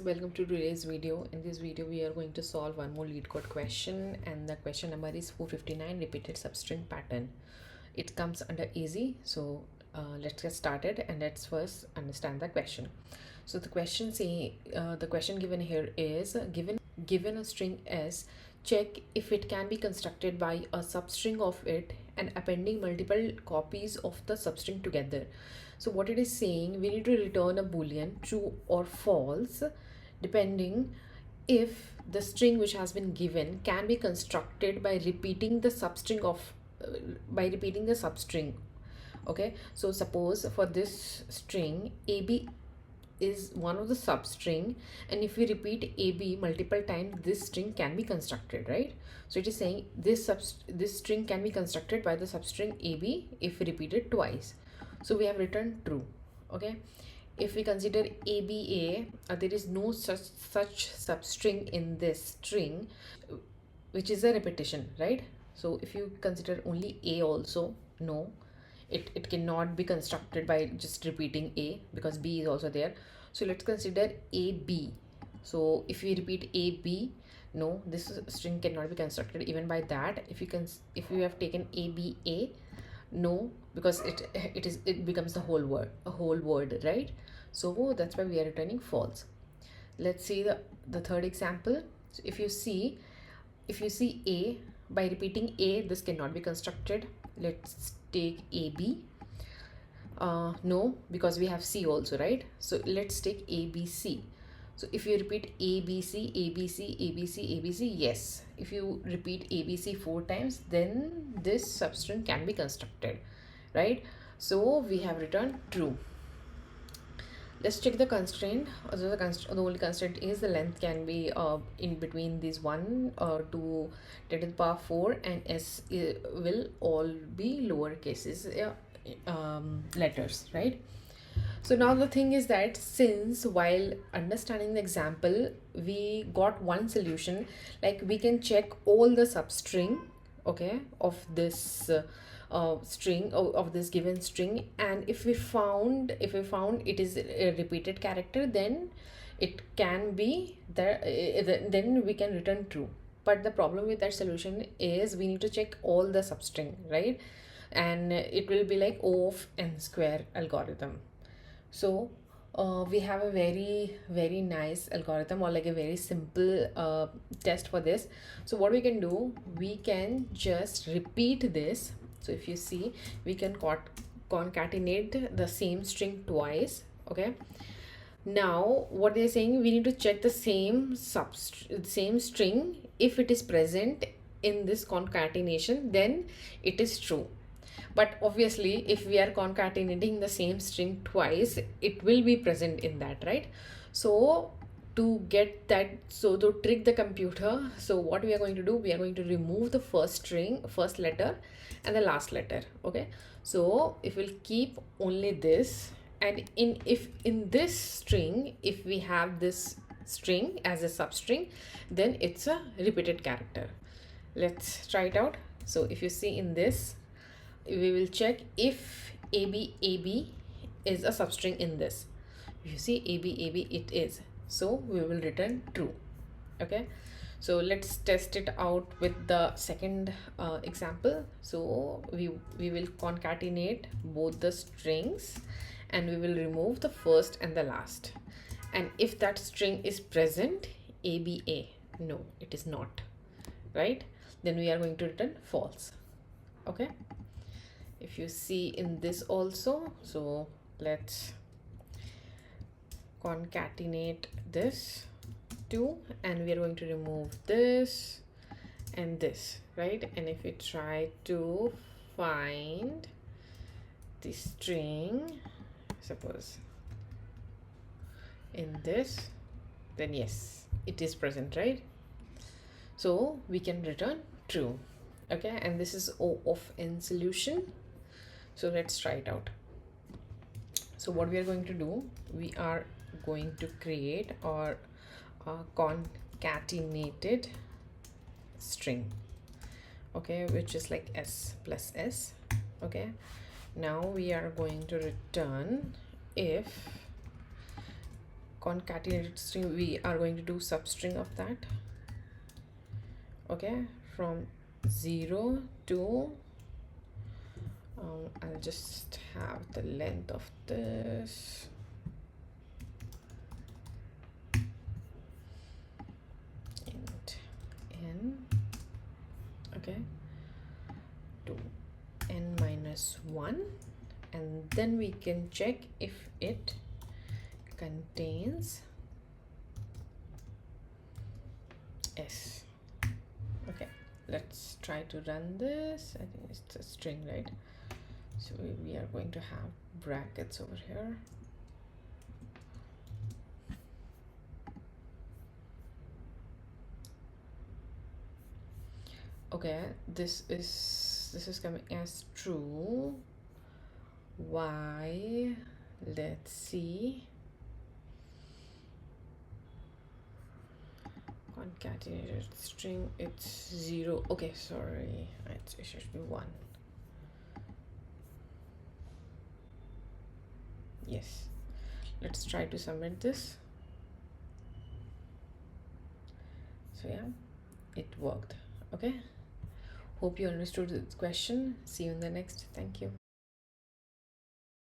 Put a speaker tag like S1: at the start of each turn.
S1: welcome to today's video. In this video we are going to solve one more LeetCode question, and the question number is 459, repeated substring pattern. It comes under easy, so let's get started and let's first understand the question. So the question given here is given a string S, check if it can be constructed by a substring of it and appending multiple copies of the substring together. So what it is saying, we need to return a boolean true or false depending if the string which has been given can be constructed by repeating the substring Okay, so suppose for this string AB is one of the substring, and if we repeat AB multiple times, this string can be constructed, right? So it is saying this string can be constructed by the substring AB if we repeat it twice. So we have written true. Okay, if we consider ABA, there is no such substring in this string, which is a repetition, right? So if you consider only A also, no, it cannot be constructed by just repeating A because B is also there. So let's consider AB. So if we repeat AB, no, this string cannot be constructed even by that. If you have taken ABA, no, because it becomes the whole word, right? So that's why we are returning false. Let's see the third example. So if you see A, by repeating A, this cannot be constructed. Let's take AB. No, because we have C also, right? So let's take ABC. So if you repeat ABC, ABC, ABC, ABC, yes. If you repeat ABC 4 times, then this substring can be constructed, right? So we have written true. Let's check the constraint. So the only constraint is the length can be in between these 1 to 10 to the power 4, and S will all be lower cases letters, right? So now the thing is that since while understanding the example we got one solution, like we can check all the substring, okay, of this string of this given string, and if we found it is a repeated character, then it can be there, then we can return true. But the problem with that solution is we need to check all the substring, right? And it will be like O of n square algorithm. So we have a very nice algorithm, or like a very simple test for this. So what we can do, we can just repeat this. So if you see, we can concatenate the same string twice. Okay, now what they're saying, we need to check the same string. If it is present in this concatenation, then it is true. But obviously if we are concatenating the same string twice, it will be present in that, right? So to get that, so to trick the computer, so what we are going to do, we are going to remove the first letter and the last letter. Okay, so if we'll keep only this, and if in this string, if we have this string as a substring, then it's a repeated character. Let's try it out. So if you see in this, we will check if AB is a substring in this. If you see AB, it is, so we will return true. Okay, so let's test it out with the second example. So we will concatenate both the strings and we will remove the first and the last, and if that string is present, ABA, no, it is not, right? Then we are going to return false. Okay, if you see in this also, so let's concatenate this two, and we are going to remove this and this, right? And if we try to find the string, suppose in this, then yes, it is present, right? So we can return true. Okay, and this is O of n solution. So let's try it out. So what we are going to do, we are going to create our concatenated string, okay, which is like S plus S. Okay, now we are going to return if concatenated string, we are going to do substring of that. Okay, from 0 to I'll just have the length of this int n, okay, to n minus 1, and then we can check if it contains s. Okay, let's try to run this. I think it's a string, right? So we are going to have brackets over here. Okay, this is coming as true. Why? Let's see. Concatenated string, it's 0. Okay, sorry, it should be 1. Yes, let's try to submit this. So yeah, it worked. Okay, hope you understood this question. See you in the next. Thank you.